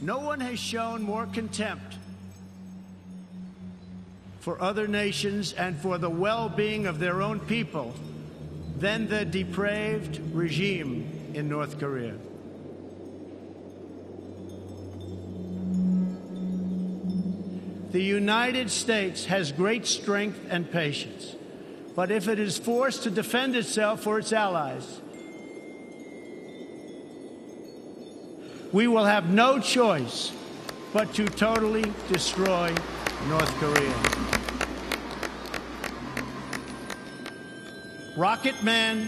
No one has shown more contempt for other nations and for the well-being of their own people than the depraved regime in North Korea. The United States has great strength and patience, but if it is forced to defend itself or its allies, we will have no choice but to totally destroy North Korea. Rocket Man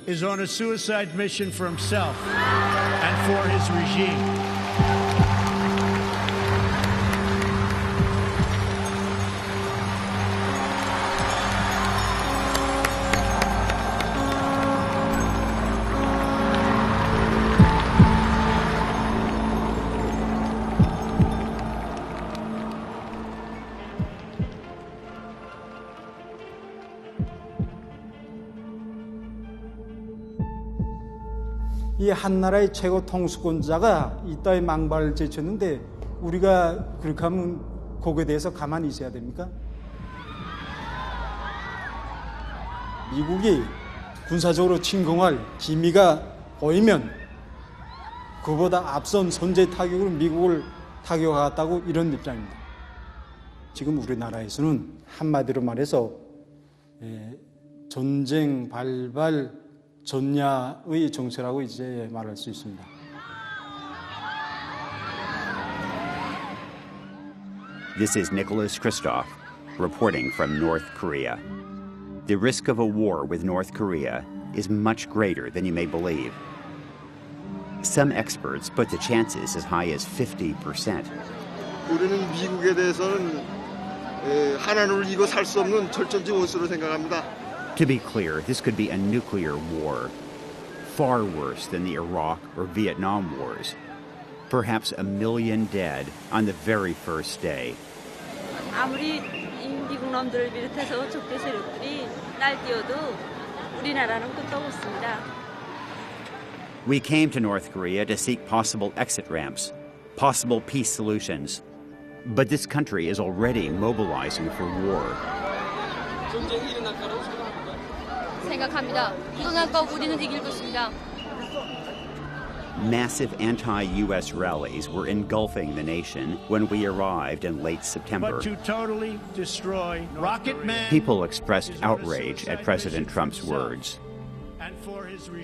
is on a suicide mission for himself and for his regime. 이 한 나라의 최고 통수권자가 이따위 망발을 제쳤는데 우리가 그렇게 하면 거기에 대해서 가만히 있어야 됩니까? 미국이 군사적으로 침공할 기미가 보이면 그보다 앞선 선제 타격으로 미국을 타격하겠다고 이런 입장입니다. 지금 우리나라에서는 한마디로 말해서 전쟁 발발 전야의 정세라고 이제 말할 수 있습니다. This is Nicholas Kristof reporting from North Korea. The risk of a war with North Korea is much greater than you may believe. Some experts put the chances as high as 50%. 우리는 미국에 대해서는 하나를 이고 살 수 없는 절전지 원수로 생각합니다. To be clear, this could be a nuclear war, far worse than the Iraq or Vietnam wars. Perhaps 1 million dead on the very first day. 아무리 미국 놈들을 비롯해서 적대 세력들이 날뛰어도 우리나라는 끝도 없습니다. We came to North Korea to seek possible exit ramps, possible peace solutions. But this country is already mobilizing for war. 생각합니다. 떠날까 우리는 이길 것입니다. Massive anti-U.S. rallies were engulfing the nation when we arrived in late September. But to totally destroy Rocket Man. People expressed outrage at President Trump's words.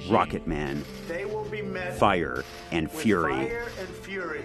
Rocket Man, fire and fury. Fire and fury,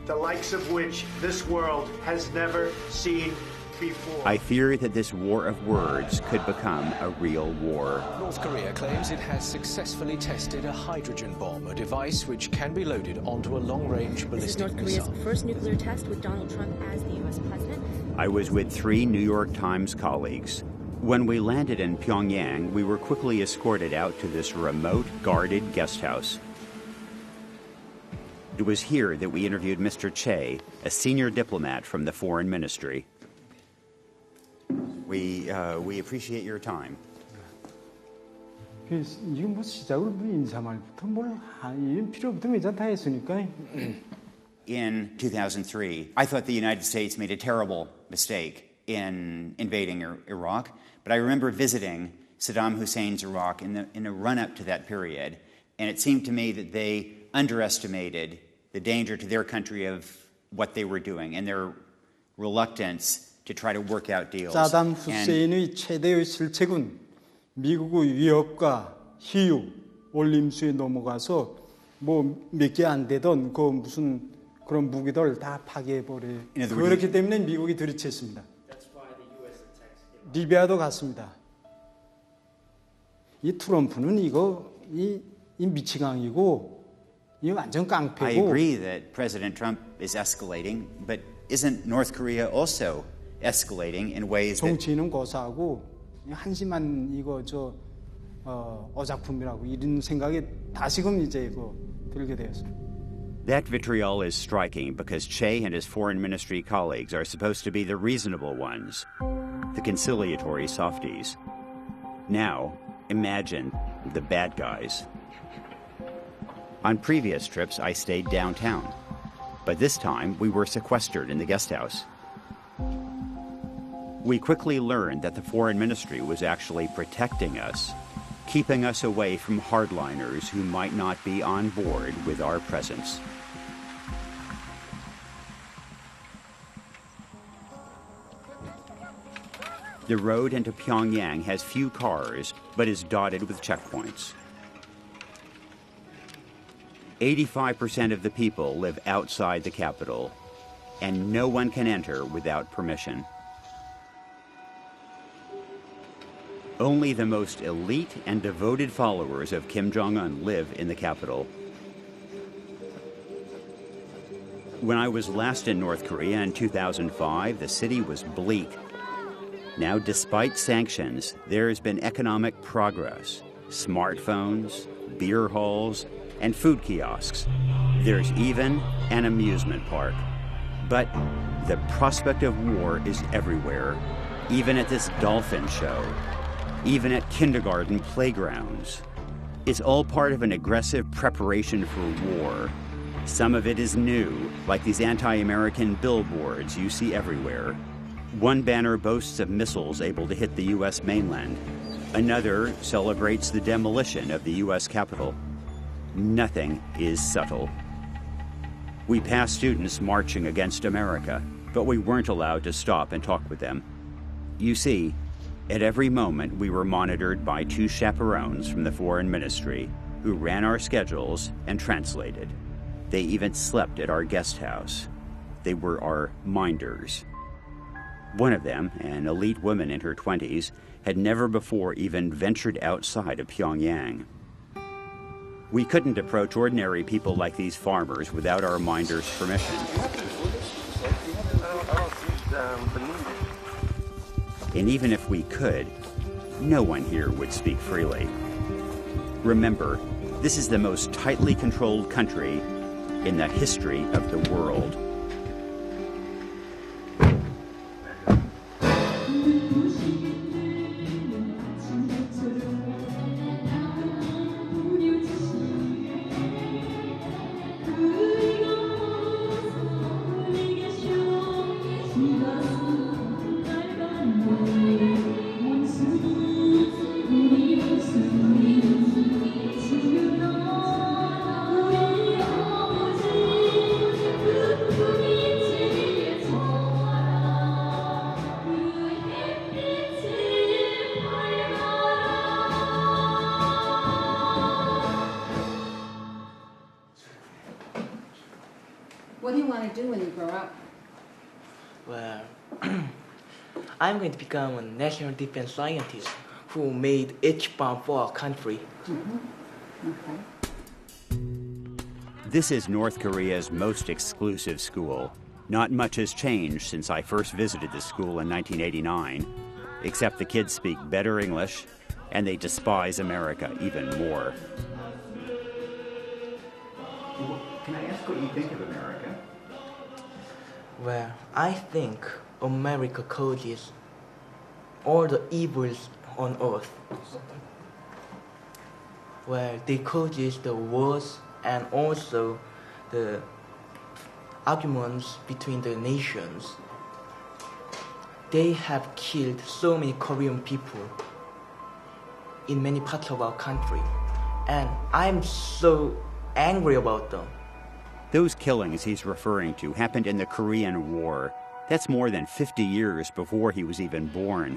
the likes of which this world has never seen before. I fear that this war of words could become a real war. North Korea claims it has successfully tested a hydrogen bomb, a device which can be loaded onto a long-range ballistic missile. This is North Korea's first nuclear test with Donald Trump as the U.S. president. I was with 3 New York Times colleagues. When we landed in Pyongyang, we were quickly escorted out to this remote, guarded guest house. It was here that we interviewed Mr. Che, a senior diplomat from the foreign ministry. We appreciate your time. 이건 뭐 시작으로 인사 말부터 뭘 이런 필요 없던 거 다 했으니까. In 2003, I thought the United States made a terrible mistake in invading Iraq, but I remember visiting Saddam Hussein's Iraq in a run-up to that period, and it seemed to me that they underestimated the danger to their country of what they were doing and their reluctance to try to work out deals. 사담 후세인의 최대의 실책은 미국의 위협과 희유, 올림수에 넘어가서 뭐 몇 개 안 되던 그 무슨 그런 무기들 다 파괴해버려. 그렇기 때문에 미국이 들이쳤습니다. 리비아도 갔습니다. 이 트럼프는 이 미치광이고 이 완전 깡패고. I agree that President Trump is escalating, but isn't North Korea also escalating in ways that 정치인은 고사하고 한심한 이거 어작품이라고 이런 생각이 다시금 이제 들게 되었습니다. That vitriol is striking because Che and his foreign ministry colleagues are supposed to be the reasonable ones, the conciliatory softies. Now, imagine the bad guys. On previous trips, I stayed downtown, but this time we were sequestered in the guest house. We quickly learned that the foreign ministry was actually protecting us, keeping us away from hardliners who might not be on board with our presence. The road into Pyongyang has few cars, but is dotted with checkpoints. 85% of the people live outside the capital, and no one can enter without permission. Only the most elite and devoted followers of Kim Jong-un live in the capital. When I was last in North Korea in 2005, the city was bleak. Now, despite sanctions, there has been economic progress. Smartphones, beer halls, and food kiosks. There's even an amusement park. But the prospect of war is everywhere, even at this dolphin show, even at kindergarten playgrounds. It's all part of an aggressive preparation for war. Some of it is new, like these anti-American billboards you see everywhere. One banner boasts of missiles able to hit the U.S. mainland. Another celebrates the demolition of the U.S. Capitol. Nothing is subtle. We passed students marching against America, but we weren't allowed to stop and talk with them. You see, at every moment we were monitored by two chaperones from the foreign ministry who ran our schedules and translated. They even slept at our guest house. They were our minders. One of them, an elite woman in her 20s, had never before even ventured outside of Pyongyang. We couldn't approach ordinary people like these farmers without our minders' permission. And even if we could, no one here would speak freely. Remember, this is the most tightly controlled country in the history of the world. What do you want to do when you grow up? Well, I'm going to become a national defense scientist who made each bomb for our country. Okay. This is North Korea's most exclusive school. Not much has changed since I first visited the school in 1989, except the kids speak better English and they despise America even more. Can I ask what you think of America? Well, I think America causes all the evils on earth. Well, they causes the wars and also the arguments between the nations. They have killed so many Korean people in many parts of our country, and I'm so angry about them. Those killings he's referring to happened in the Korean War. That's more than 50 years before he was even born.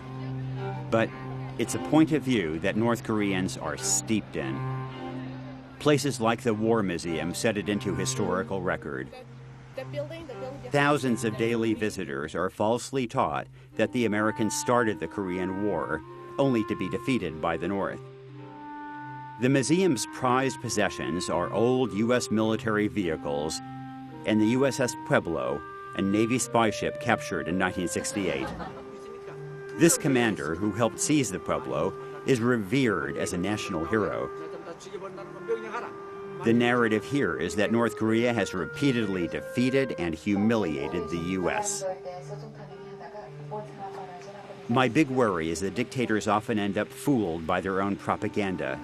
But it's a point of view that North Koreans are steeped in. Places like the War Museum set it into historical record. Thousands of daily visitors are falsely taught that the Americans started the Korean War, only to be defeated by the North. The museum's prized possessions are old U.S. military vehicles and the USS Pueblo, a Navy spy ship captured in 1968. This commander, who helped seize the Pueblo, is revered as a national hero. The narrative here is that North Korea has repeatedly defeated and humiliated the U.S. My big worry is that dictators often end up fooled by their own propaganda.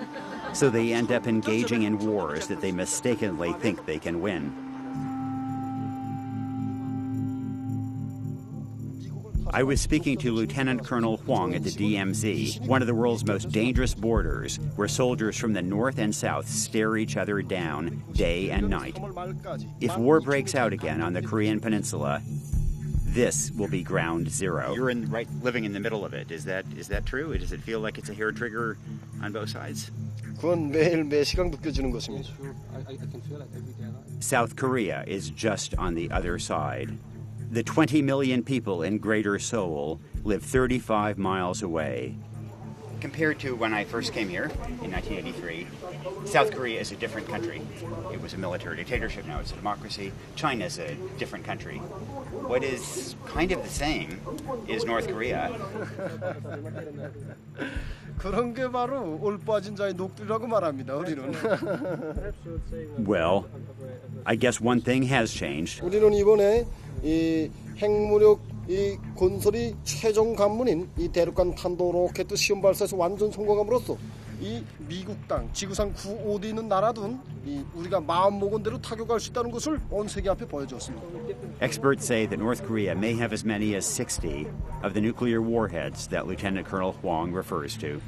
So they end up engaging in wars that they mistakenly think they can win. I was speaking to Lieutenant Colonel Huang at the DMZ, one of the world's most dangerous borders, where soldiers from the north and south stare each other down day and night. If war breaks out again on the Korean Peninsula, this will be ground zero. You're living in the middle of it. Is that true? Does it feel like it's a hair trigger on both sides? 그건 매시간 느껴지는 것입니다. South Korea is just on the other side. The 20 million people in Greater Seoul live 35 miles away. Compared to when I first came here in 1983, South Korea is a different country. It was a military dictatorship, now it's a democracy. China's a different country. What is kind of the same is North Korea. 그런 게 바로 올 빠진 자의 녹두라고 말합니다. 우리는. Well, I guess one thing has changed. 우리는 이번에 이 핵무력 이 건설이 최종 관문인 이 대륙간 탄도 로켓 시험 발사에서 완전 성공함으로써 이 미국 땅 지구상 9어디 있는 나라든 이 우리가 마음 먹은 대로 타격할 수 있다는 것을 온 세계 앞에 보여줬습니다. Experts say that North Korea may have as many as 60 of the nuclear warheads that Lieutenant Colonel Huang refers to.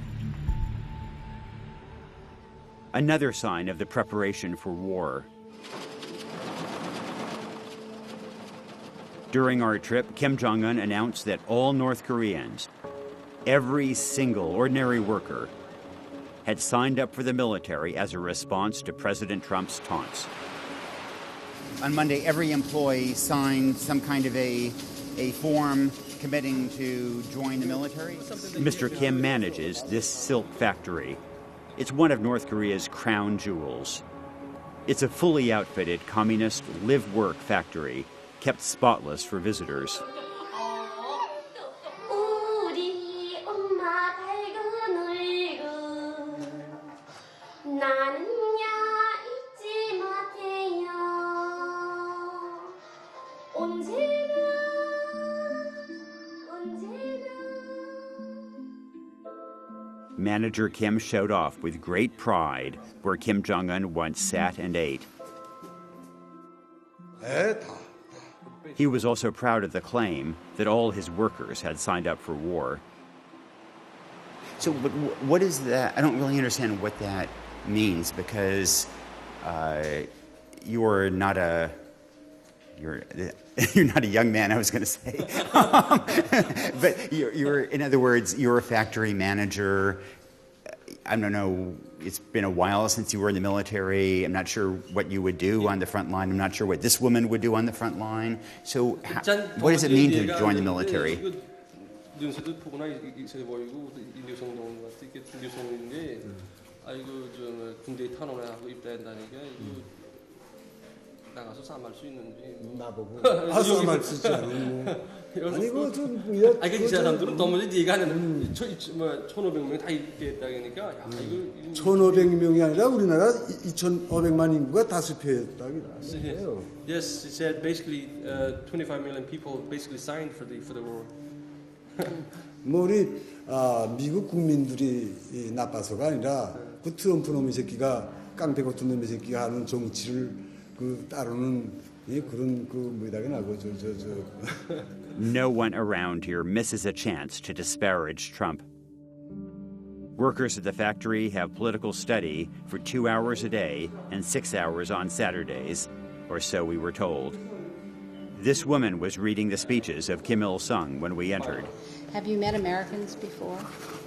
Another sign of the preparation for war. During our trip, Kim Jong-un announced that all North Koreans, every single ordinary worker, had signed up for the military as a response to President Trump's taunts. On Monday, every employee signed some kind of a form committing to join the military. Mr. Kim manages this silk factory. It's one of North Korea's crown jewels. It's a fully outfitted communist live-work factory, kept spotless for visitors. Manager Kim showed off with great pride where Kim Jong-un once sat and ate. He was also proud of the claim that all his workers had signed up for war. So what is that? I don't really understand what that means because You're not a young man, I was going to say. But you're, in other words, you're a factory manager. I don't know, it's been a while since you were in the military. I'm not sure what you would do on the front line. I'm not sure what this woman would do on the front line. So what does it mean to join the military? 나가서 싸움할 수 있는지 나보고 싸움할 수 있지 않은 아니 그거 좀 아니 그 사람들은 너무 얘기가 하는 1,500명 다 있겠다 그러니까 야 이거 1,500명이 아니라 우리나라 2,500만 인구가 다수표였다. Yes, it said basically 25 million people basically signed for the war. 뭐 우리 미국 국민들이 나빠서가 아니라 그 트럼프 놈의 새끼가 깡패 같은 놈의 새끼가 하는 정치를 따르는 그런 뭐다게 나고 No one around here misses a chance to disparage Trump. Workers at the factory have political study for 2 hours a day and 6 hours on Saturdays, or so we were told. This woman was reading the speeches of Kim Il-sung when we entered. Have you met Americans before?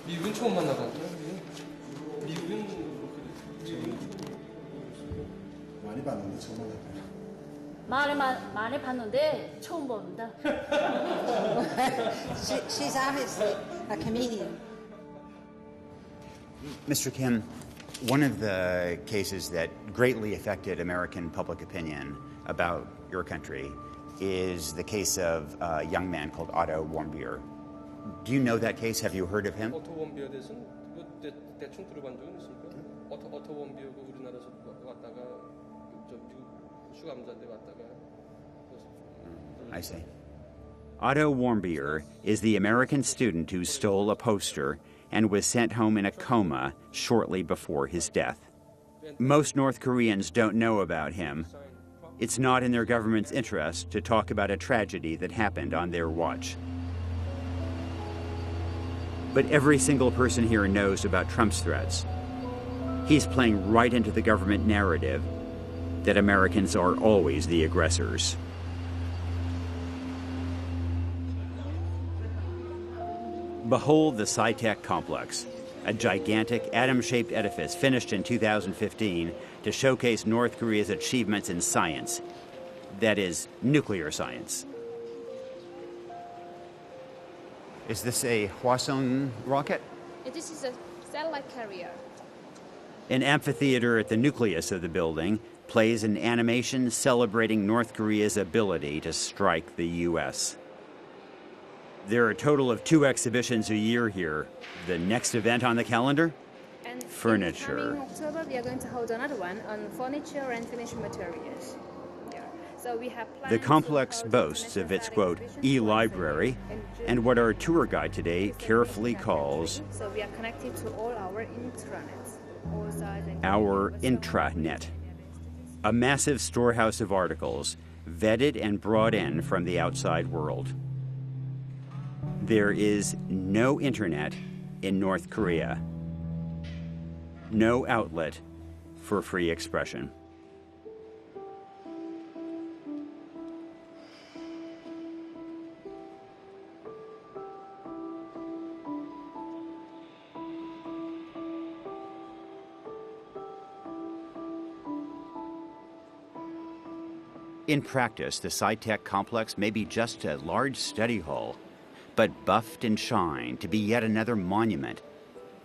미국은 처음 만나봤죠. 미국은 많이 봤는데 처음 많이 봤는데 처음 봅니다. She's obviously a comedian. Mr. Kim, one of the cases that greatly affected American public opinion about your country is the case of a young man called Otto Warmbier. Do you know that case? Have you heard of him? 오토 원비어에 대해서는 대충 들어본 적은 있습니까? 오토 원비어가 우리나라에서 왔다가 미국 수감자인데 왔다가 I see. Otto Warmbier is the American student who stole a poster and was sent home in a coma shortly before his death. Most North Koreans don't know about him. It's not in their government's interest to talk about a tragedy that happened on their watch. But every single person here knows about Trump's threats. He's playing right into the government narrative that Americans are always the aggressors. Behold the SciTech complex, a gigantic atom-shaped edifice finished in 2015 to showcase North Korea's achievements in science, that is, nuclear science. Is this a Hwasong rocket? This is a satellite carrier. An amphitheater at the nucleus of the building plays an animation celebrating North Korea's ability to strike the U.S. There are a total of 2 exhibitions a year here. The next event on the calendar? And Furniture. in October, we are going to hold another one on furniture and finishing materials. Yeah. So we have The complex boasts of its, quote, e-library, and what our tour guide today carefully calls so we are connected to all our intranets. Our intranet, a massive storehouse of articles vetted and brought in from the outside world. There is no internet in North Korea, no outlet for free expression. In practice, the SciTech complex may be just a large study hall, but buffed and shined to be yet another monument,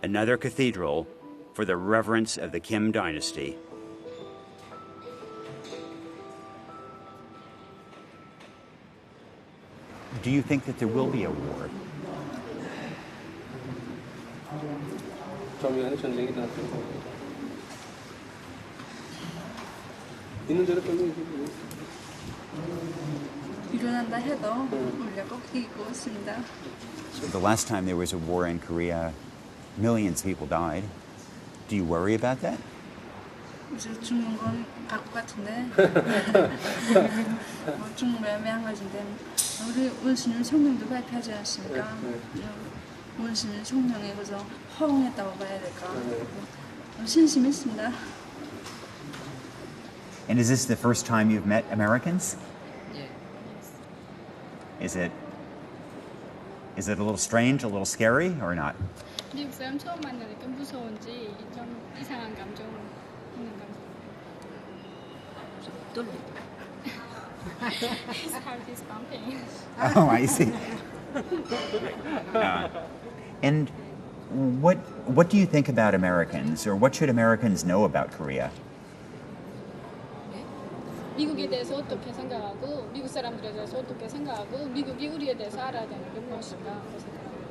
another cathedral for the reverence of the Kim dynasty. Do you think that there will be a war? 일어난다 해도 우리가 꼭 이기고 있습니다. The last time there was a war in Korea, millions of people died. Do you worry about that? 이제 죽는 건 알 것 같은데 죽는 거 애매한 것인데 우리 원신율 총명도 발표하지 않습니까? 원신율 총명에 그저 허용했다고 봐야 될까? 신심했습니다. And is this the first time you've met Americans? Yes. Is it a little strange, a little scary, or not? 미국 사람 처음 만나니까 무서운지 좀 이상한 감정 있는 감정. 떨려. His heart is pumping. Oh, I see. And what do you think about Americans, or what should Americans know about Korea? 미국에 대해서 어떻게 생각하고 미국 사람들에 대해서 어떻게 생각하고 미국이 우리에 대해서 알아야 되는 게 무엇인가 생각합니다.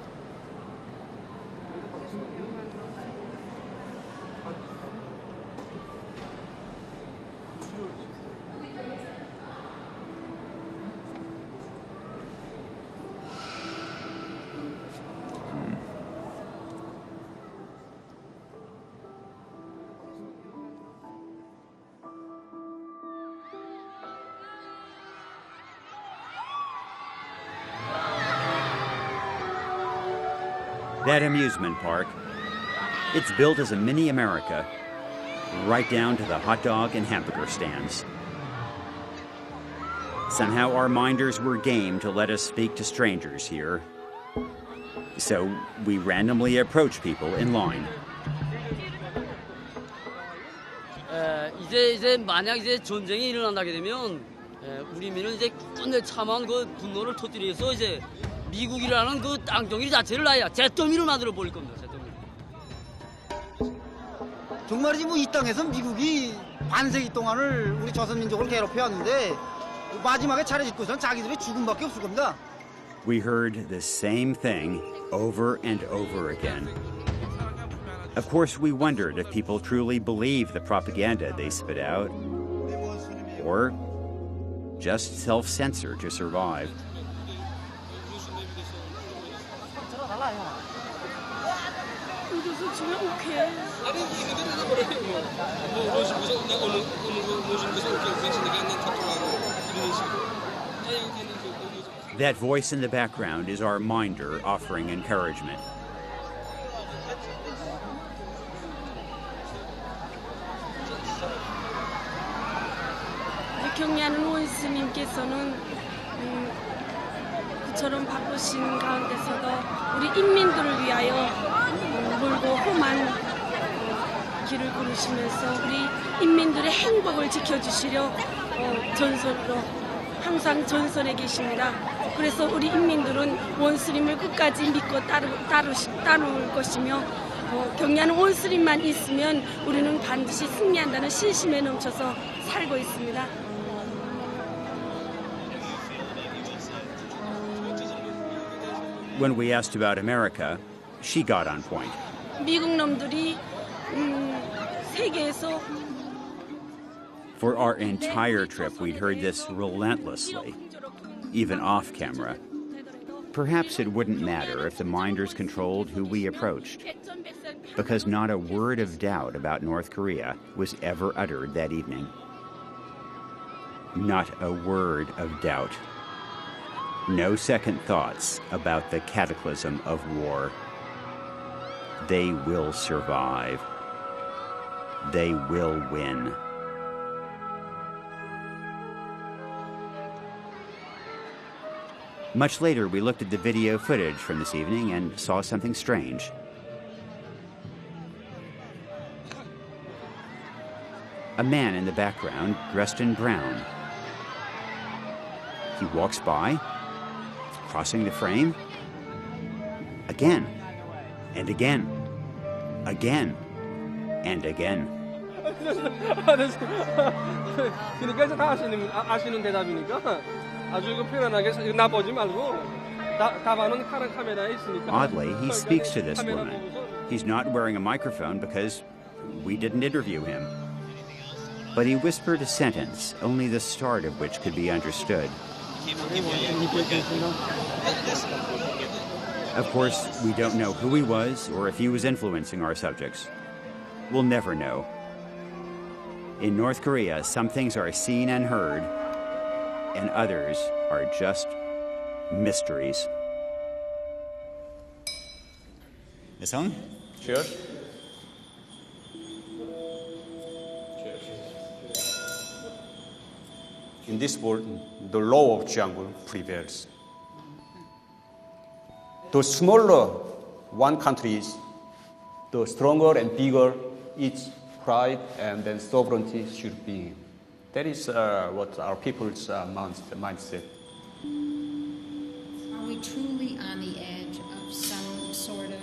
That amusement park, it's built as a mini America, right down to the hot dog and hamburger stands. Somehow our minders were game to let us speak to strangers here. So we randomly approach people in line. 이제 만약 이제 전쟁이 일어난다게 되면 우리 민은 이제 끝내 참한 그 분노를 터뜨리기 위해서 이제 미국이라는 그 땅덩이 자체를 아예 잿더미로 만들어 버릴 겁니다. 잿더미. 정말이지 뭐 이 땅에서 미국이 반세기 동안을 우리 조선민족을 괴롭혀 왔는데 마지막에 차려짓고선 자기들의 죽음밖에 없을 겁니다. We heard the same thing over and over again. Of course, we wondered if people truly believed the propaganda they spit out, or just self-censor to survive. 무슨 주면 오케이. 아니 이거는 하나 버려요. 뭐 무슨 것을 오케이 괜찮으니까 난 카톡하고 이런 식으로. That voice in the background is our minder offering encouragement. 경례하는 원스님께서는 그처럼 바쁘신 가운데서도 우리 인민들을 위하여 멀고 험한 길을 걸으시면서 우리 인민들의 행복을 지켜주시려 전선으로 항상 전선에 계십니다. 그래서 우리 인민들은 원스님을 끝까지 믿고 따를 것이며 경례하는 원스님만 있으면 우리는 반드시 승리한다는 신심에 넘쳐서 살고 있습니다. When we asked about America, she got on point. 미국 놈들이 세계에서 For our entire trip, we'd heard this relentlessly, even off camera. Perhaps it wouldn't matter if the minders controlled who we approached, because not a word of doubt about North Korea was ever uttered that evening. Not a word of doubt. No second thoughts about the cataclysm of war. They will survive. They will win. Much later, we looked at the video footage from this evening and saw something strange. A man in the background dressed in brown. He walks by, crossing the frame, again, and again, again, and again. 그러니까 이제 다 아시는 대답이니까 아주 편안하게 나보지 말고 답안은 카메라에 있으니까. Oddly, he speaks to this woman. He's not wearing a microphone because we didn't interview him. But he whispered a sentence, only the start of which could be understood. Of course, we don't know who he was or if he was influencing our subjects. We'll never know. In North Korea, some things are seen and heard, and others are just mysteries. This on? Cheers. In this world, the law of jungle prevails. The smaller one country is, the stronger and bigger its pride and then sovereignty should be. That is what our people's mindset. Are we truly on the edge of some sort of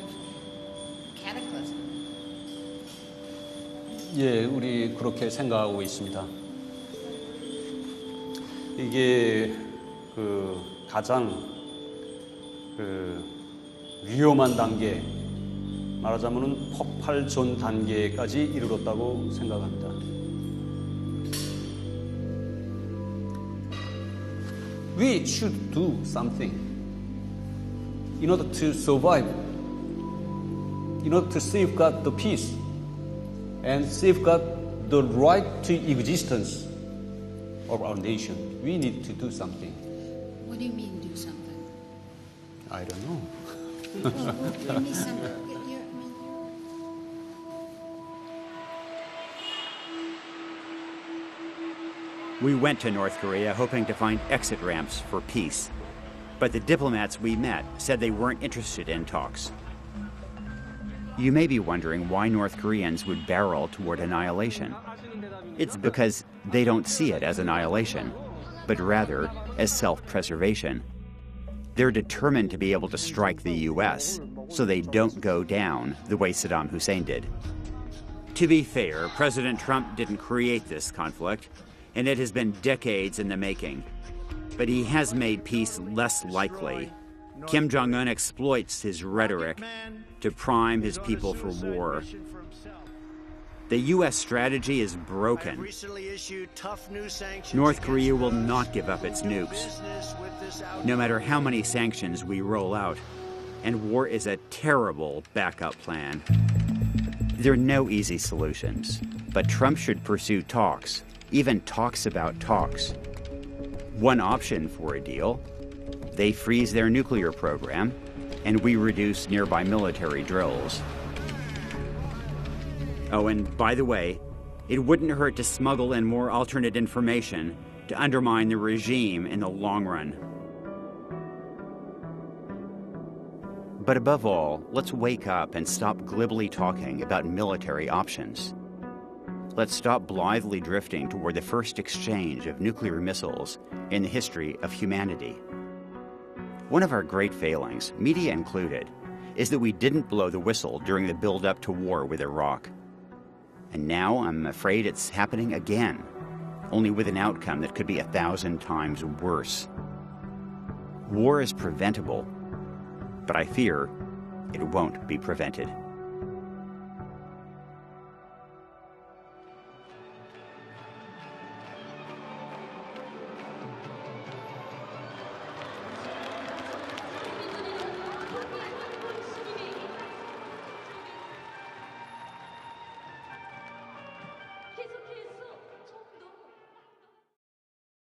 cataclysm? 예, 우리 그렇게 생각하고 있습니다. 이게 가장 위험한 단계, 말하자면은 폭발 전 단계까지 이르렀다고 생각합니다. We should do something in order to survive, in order to safeguard the peace and safeguard the right to existence of our nation. We need to do something. What do you mean, do something? I don't know. Give me some. We went to North Korea hoping to find exit ramps for peace. But the diplomats we met said they weren't interested in talks. You may be wondering why North Koreans would barrel toward annihilation. It's because they don't see it as annihilation, but rather as self-preservation. They're determined to be able to strike the U.S. so they don't go down the way Saddam Hussein did. To be fair, President Trump didn't create this conflict, and it has been decades in the making. But he has made peace less likely. Kim Jong-un exploits his rhetoric to prime his people for war. The U.S. strategy is broken. North Korea will not give up its nukes, no matter how many sanctions we roll out. And war is a terrible backup plan. There are no easy solutions, but Trump should pursue talks, even talks about talks. One option for a deal: they freeze their nuclear program, and we reduce nearby military drills. Oh, and by the way, it wouldn't hurt to smuggle in more alternate information to undermine the regime in the long run. But above all, let's wake up and stop glibly talking about military options. Let's stop blithely drifting toward the first exchange of nuclear missiles in the history of humanity. One of our great failings, media included, is that we didn't blow the whistle during the build-up to war with Iraq. And now I'm afraid it's happening again, only with an outcome that could be 1,000 times worse. War is preventable, but I fear it won't be prevented.